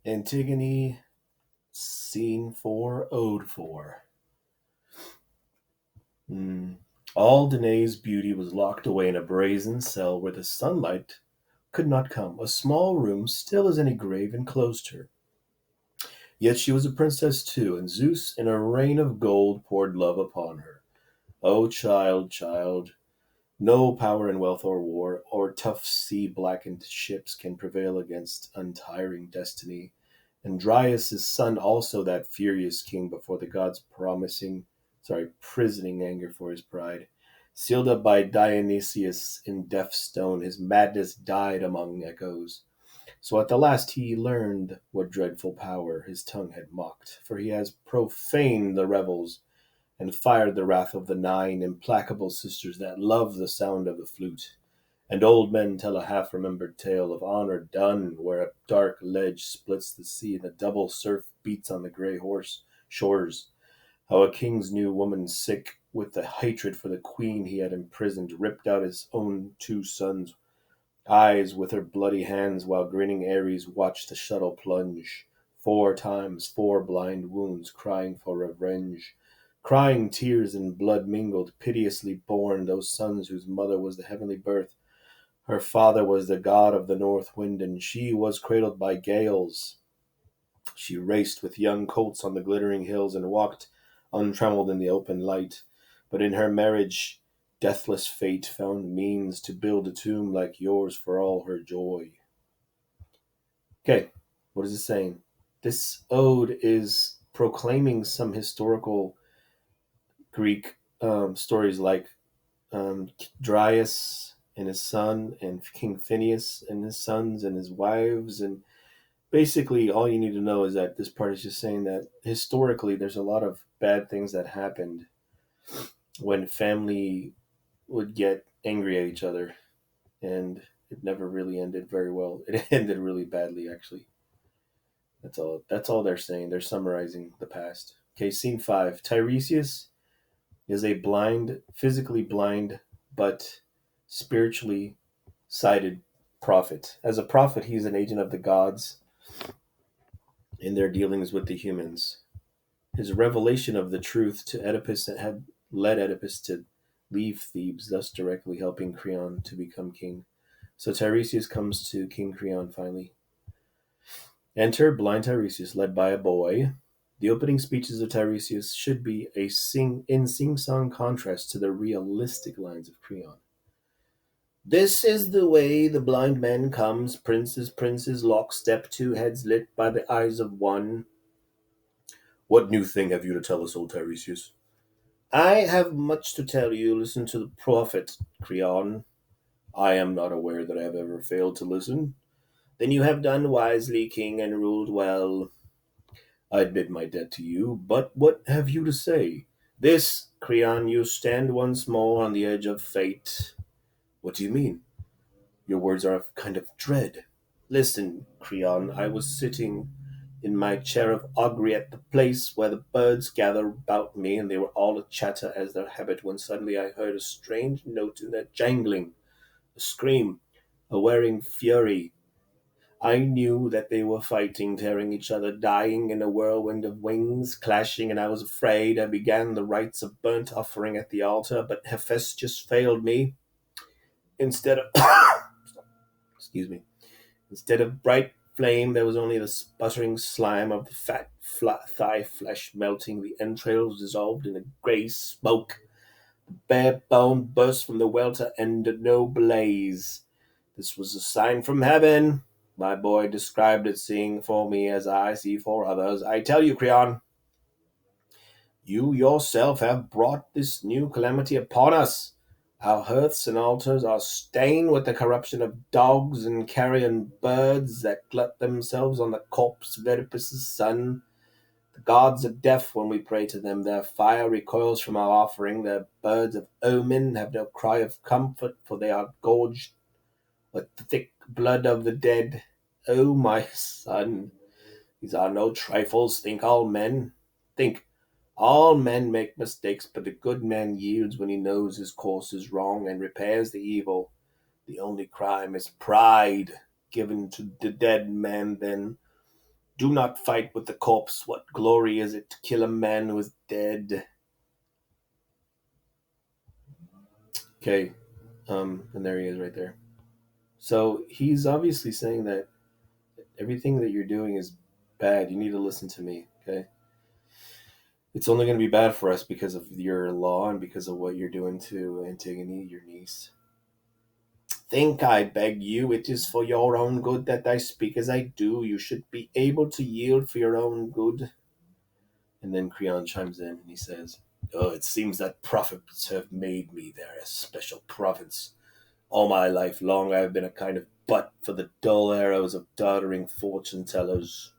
Antigone, Scene 4, Ode 4. Hmm. All Danae's beauty was locked away in a brazen cell where the sunlight could not come. A small room, still as any grave, enclosed her. Yet she was a princess too, and Zeus in a rain of gold poured love upon her. O child, child, no power in wealth or war, or tough sea-blackened ships can prevail against untiring destiny. And Dryas' son, also that furious king before the gods prisoning anger for his pride. Sealed up by Dionysius in death's stone, his madness died among echoes. So at the last he learned what dreadful power his tongue had mocked, for he has profaned the revels and fired the wrath of the nine implacable sisters that love the sound of the flute. And old men tell a half remembered tale of honor done, where a dark ledge splits the sea and a double surf beats on the grey horse shores. How a king's new woman, sick with the hatred for the queen he had imprisoned, ripped out his own two sons' eyes with her bloody hands, while grinning Ares watched the shuttle plunge. 4 times 4 blind wounds, crying for revenge. Crying tears and blood mingled, piteously born, those sons whose mother was the heavenly birth. Her father was the god of the north wind, and she was cradled by gales. She raced with young colts on the glittering hills and walked untrammeled in the open light. But in her marriage, deathless fate found means to build a tomb like yours for all her joy. Okay, what is it saying? This ode is proclaiming some historical Greek stories like Dryas and his son, and King Phineas and his sons and his wives. And basically, all you need to know is that this part is just saying that historically, there's a lot of bad things that happened when family would get angry at each other, and it never really ended very well. It ended really badly, actually. That's all. That's all they're saying. They're summarizing the past. Okay, scene 5. Tiresias is a blind, physically blind, but spiritually sighted prophet. As a prophet, he is an agent of the gods in their dealings with the humans. His revelation of the truth to Oedipus had led Oedipus to leave Thebes, thus directly helping Creon to become king. So Tiresias comes to King Creon finally. Enter blind Tiresias, led by a boy. The opening speeches of Tiresias should be in sing-song contrast to the realistic lines of Creon. This is the way the blind man comes, princes, lockstep, 2 heads lit by the eyes of one. What new thing have you to tell us, old Tiresias? I have much to tell you. Listen to the prophet, Creon. I am not aware that I have ever failed to listen. Then you have done wisely, king, and ruled well. I admit my debt to you, but what have you to say? This, Creon, you stand once more on the edge of fate. What do you mean? Your words are a kind of dread. Listen, Creon, I was sitting in my chair of augury at the place where the birds gather about me, and they were all a chatter as their habit, when suddenly I heard a strange note in their jangling, a scream, a whirring fury. I knew that they were fighting, tearing each other, dying in a whirlwind of wings, clashing, and I was afraid. I began the rites of burnt offering at the altar, but Hephaestus failed me. Instead of excuse me, instead of bright flame, there was only the sputtering slime of the fat thigh flesh melting, the entrails dissolved in a grey smoke. The bare bone burst from the welter, and no blaze. This was a sign from heaven. My boy described it, seeing for me as I see for others. I tell you, Creon, you yourself have brought this new calamity upon us. Our hearths and altars are stained with the corruption of dogs and carrion birds that glut themselves on the corpse of Oedipus' son. The gods are deaf when we pray to them. Their fire recoils from our offering. Their birds of omen have no cry of comfort, for they are gorged with the thick blood of the dead. Oh, my son, these are no trifles. Think, all men make mistakes, but the good man yields when he knows his course is wrong and repairs the evil. The only crime is pride, given to the dead man then. Do not fight with the corpse. What glory is it to kill a man who is dead? Okay, and there he is right there. So he's obviously saying that everything that you're doing is bad. You need to listen to me, okay? It's only going to be bad for us because of your law and because of what you're doing to Antigone, your niece. Think, I beg you, it is for your own good that I speak as I do. You should be able to yield for your own good. And then Creon chimes in and he says, "Oh, it seems that prophets have made me their special province. All my life long I have been a kind of butt for the dull arrows of doddering fortune tellers.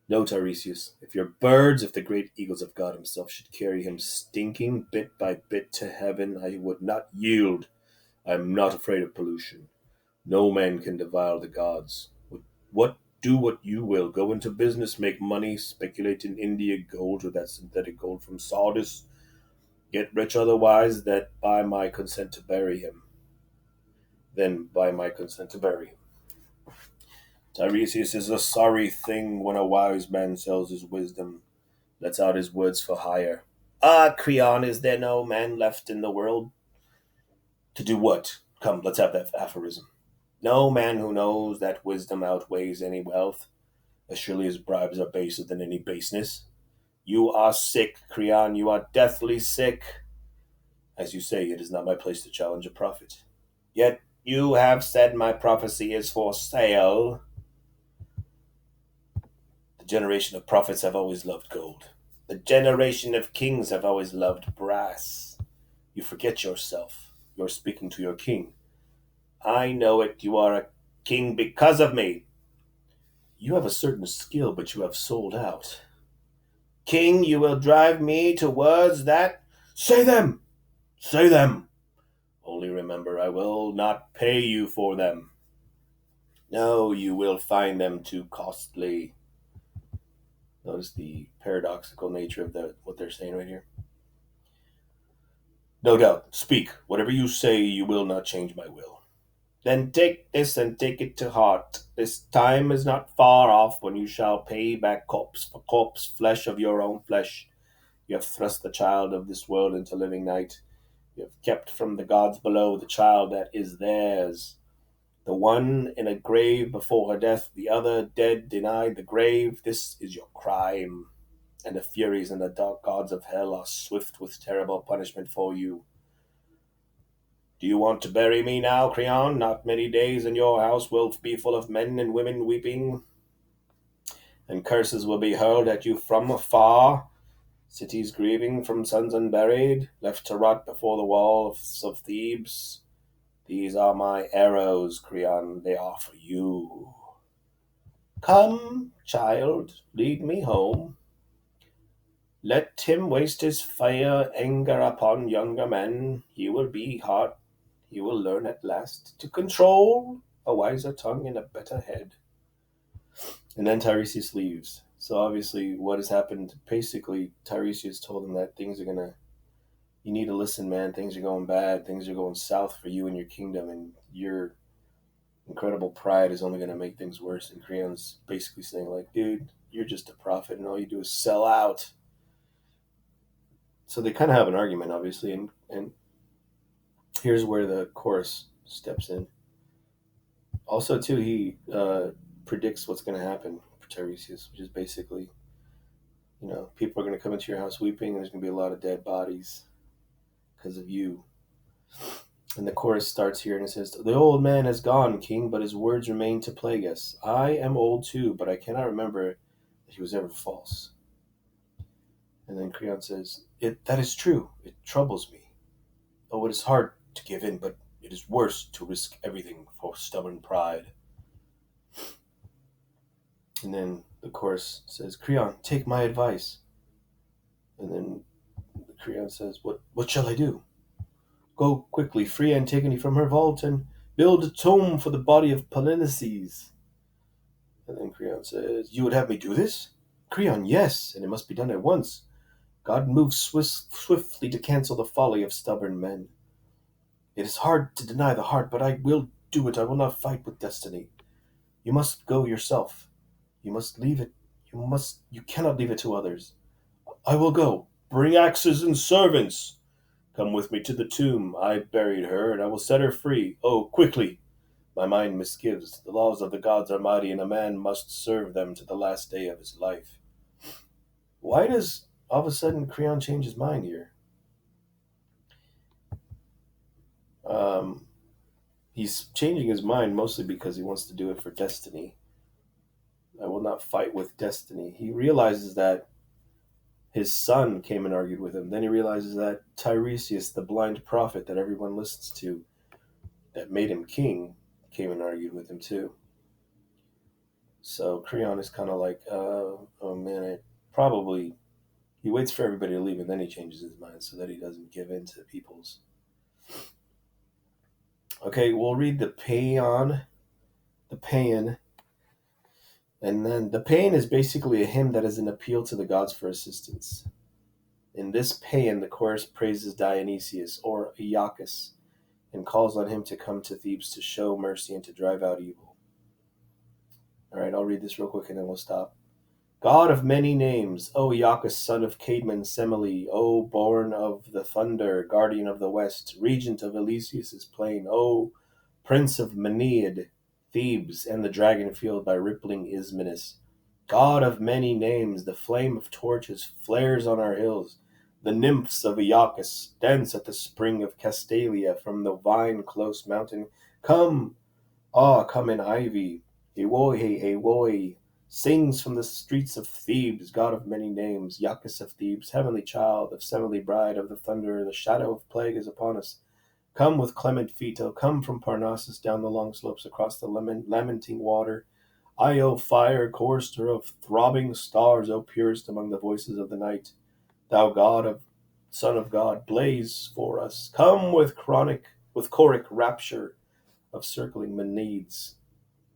No, Tiresias, if your birds, if the great eagles of God himself should carry him stinking bit by bit to heaven, I would not yield. I am not afraid of pollution. No man can defile the gods. What do what you will. Go into business, make money, speculate in India gold or that synthetic gold from Sardis. Get rich otherwise, that by my consent to bury him. Then by my consent to bury him. Tiresias is a sorry thing when a wise man sells his wisdom, lets out his words for hire. Ah, Creon, is there no man left in the world? To do what? Come, let's have that aphorism. No man who knows that wisdom outweighs any wealth, as surely as bribes are baser than any baseness. You are sick, Creon, you are deathly sick. As you say, it is not my place to challenge a prophet. Yet you have said my prophecy is for sale. The generation of prophets have always loved gold. The generation of kings have always loved brass. You forget yourself. You're speaking to your king. I know it. You are a king because of me. You have a certain skill, but you have sold out. King, you will drive me to words that. Say them! Say them! Only remember, I will not pay you for them. No, you will find them too costly. Notice the paradoxical nature of what they're saying right here. No doubt. Speak. Whatever you say, you will not change my will. Then take this and take it to heart. This time is not far off when you shall pay back corpse for corpse, flesh of your own flesh. You have thrust the child of this world into living night. You have kept from the gods below the child that is theirs. The one in a grave before her death, the other dead denied the grave. This is your crime. And the furies and the dark gods of hell are swift with terrible punishment for you. Do you want to bury me now, Creon? Not many days and your house will be full of men and women weeping, and curses will be hurled at you from afar. Cities grieving from sons unburied, left to rot before the walls of Thebes. These are my arrows, Creon. They are for you. Come, child, lead me home. Let him waste his fire anger upon younger men. He will be hot. He will learn at last to control a wiser tongue and a better head. And then Tiresias leaves. So obviously what has happened, basically Tiresias told him that things are gonna, you need to listen, man, things are going bad, things are going south for you and your kingdom, and your incredible pride is only gonna make things worse. And Creon's basically saying like, dude, you're just a prophet and all you do is sell out. So they kind of have an argument, obviously, and here's where the chorus steps in. Also, too, he predicts what's going to happen for Tiresias, which is basically, people are going to come into your house weeping, and there's going to be a lot of dead bodies because of you. And the chorus starts here, and it says, "The old man has gone, king, but his words remain to plague us. I am old too, but I cannot remember that he was ever false." And then Creon says, "That is true. It troubles me. Oh, it is hard to give in, but it is worse to risk everything for stubborn pride." And then the chorus says, "Creon, take my advice." And then Creon says, What shall I do? Go quickly, free Antigone from her vault, and build a tomb for the body of Polynices." And then Creon says, "You would have me do this?" Creon, yes, and it must be done at once. God moves swiftly to cancel the folly of stubborn men. It is hard to deny the heart, but I will do it. I will not fight with destiny. You must go yourself. You must leave it. You cannot leave it to others. I will go. Bring axes and servants. Come with me to the tomb. I buried her, and I will set her free. Oh, quickly! My mind misgives. The laws of the gods are mighty, and a man must serve them to the last day of his life. Why does all of a sudden Creon change his mind here? Um, he's changing his mind mostly because he wants to do it for destiny. I will not fight with destiny. He realizes that his son came and argued with him. Then he realizes that Tiresias, the blind prophet that everyone listens to, that made him king, came and argued with him too. So Creon is kind of like, oh man, probably he waits for everybody to leave and then he changes his mind so that he doesn't give in to people's. Okay, we'll read the Paean, and then the Paean is basically a hymn that is an appeal to the gods for assistance. In this Paean, the chorus praises Dionysius or Iacchus and calls on him to come to Thebes to show mercy and to drive out evil. All right, I'll read this real quick and then we'll stop. God of many names, O Iacchus, son of Cadmon Semele, O born of the thunder, guardian of the west, regent of Elysius' plain, O prince of Maenad, Thebes, and the dragon field by rippling Ismenus, God of many names, the flame of torches flares on our hills. The nymphs of Iacchus dance at the spring of Castalia from the vine-close mountain. Come, come in ivy, Ewohe, Ewohe, sings from the streets of Thebes, God of many names, Iacchus of Thebes, heavenly child of Semele, bride of the thunder, the shadow of plague is upon us. Come with clement feet, O come from Parnassus down the long slopes across the lamenting water. Io, fire, chorister of throbbing stars, O purest among the voices of the night. Thou God of Son of God, blaze for us. Come with choric rapture of circling Maenades.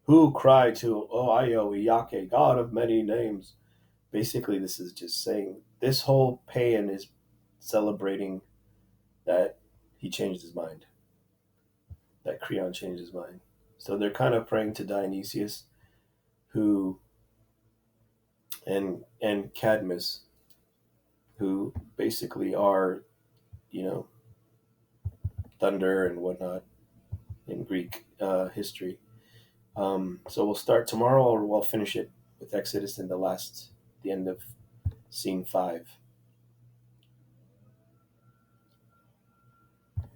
Who cry to Io, Iake, God of many names? Basically, this is just saying this whole paean is celebrating that he changed his mind, that Creon changed his mind. So they're kind of praying to Dionysius, who and Cadmus, who basically are, you know, thunder and whatnot in Greek history. So we'll start tomorrow, or we'll finish it with Exodus in the end of scene 5.